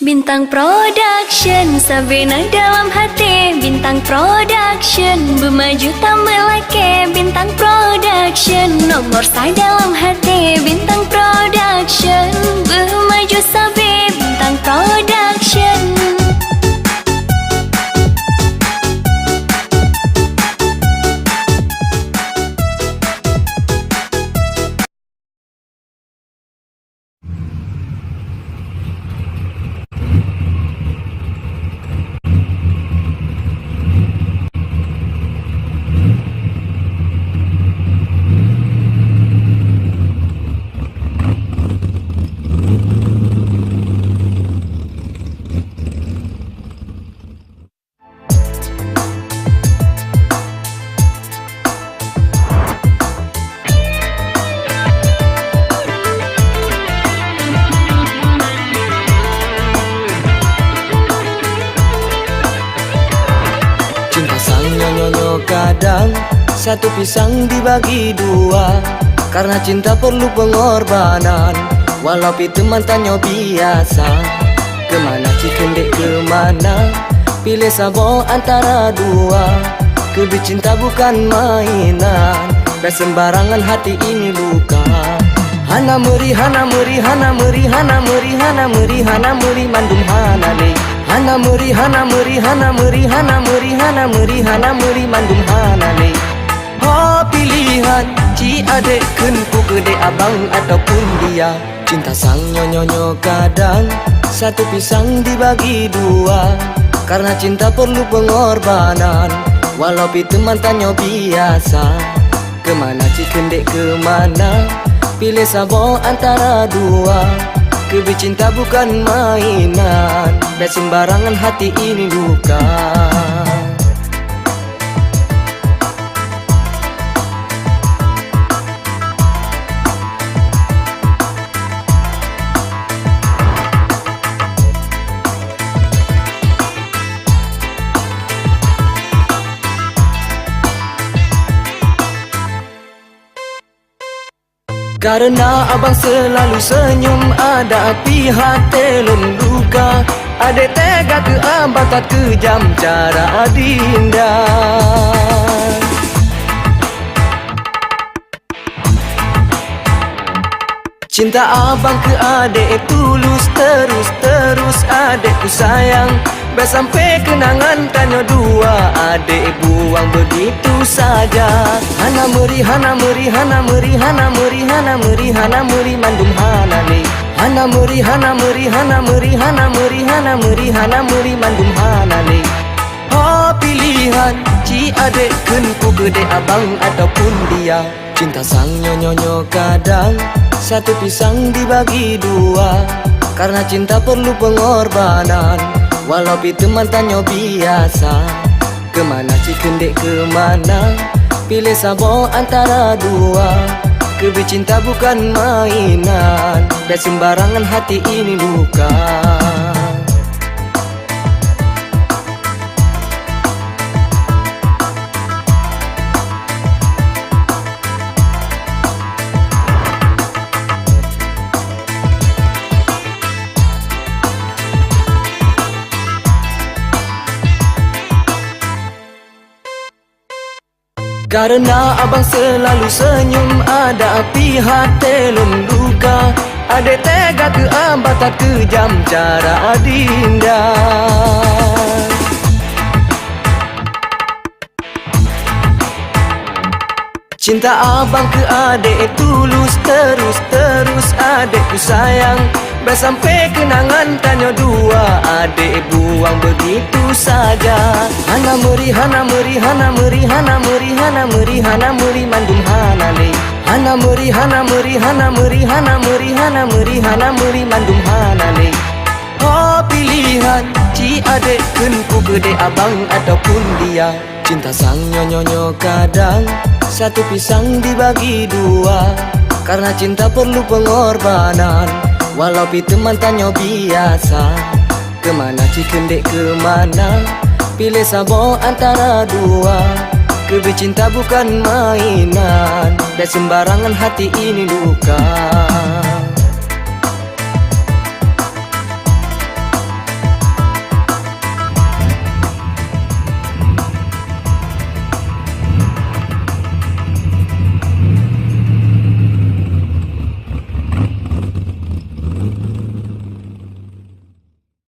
Bintang Production, Sabina dalam hati. Bintang Production, bermaju tak melake. Bintang Production, nomor saya dalam hati. Bintang Production, bermaju sabi. Bintang Production. Kadang satu pisang dibagi dua, karena cinta perlu pengorbanan. Walau teman tanya biasa, kemana cikendek kemana, pilih sabo antara dua. Kedua cinta bukan mainan, sembarangan hati ini luka. Hana meri, hana meri, hana meri, hana meri, hana meri, hana meri, mandum hana le. Hana meri, hana meri, hana meri, hana meri, hana meri, hana meri, mandum hana le. Oh pilihan, ci adek kenku gede abang ataupun dia. Cinta sang nyonyo kadang satu pisang dibagi dua, karena cinta perlu pengorbanan. Walau teman tanya biasa, kemana cikendek kemana, pilih sabo antara dua. Kedua cinta bukan mainan, sembarangan hati ini luka. Karena abang selalu senyum, ada api hati lun luka. Ada tega ke abang tak kejam cara adinda. Cinta abang ke adek tulus, terus adekku sayang. Sampai kenangan tanya dua, adek buang begitu saja. Hana meri, hana meri, hana meri, hana meri, hana meri, hana meri, mandum hana le. Hana meri, hana meri, hana meri, hana meri, hana meri, hana meri, mandum hana le. Oh pilihan, ci adek kenku gede abang ataupun dia. Cinta sang nyonyo kadang satu pisang dibagi dua, karena cinta perlu pengorbanan. Walau teman tanya biasa, kemana cikendek kemana, pilih sabo antara dua. Kedua cinta bukan mainan, sembarangan hati ini luka. Karena abang selalu senyum, ada api hati lun luka. Ada tega ke abang tak kejam cara adinda. Cinta abang ke adek tulus, terus adekku sayang. Sampai kenangan tanya dua, adek buang begitu saja. Hana meri, hana meri, hana meri, hana meri, hana meri, hana meri, mandum hana le. Hana meri, hana meri, hana meri, hana meri, hana meri, hana meri, mandum hana le. Oh pilihan, ci adek kenku gede abang ataupun dia. Cinta sang nyonyo kadang satu pisang dibagi dua, karena cinta perlu pengorbanan. Walau teman tanya biasa, kemana cikendek kemana, pilih sabo antara dua. Kedua cinta bukan mainan, sembarangan hati ini luka.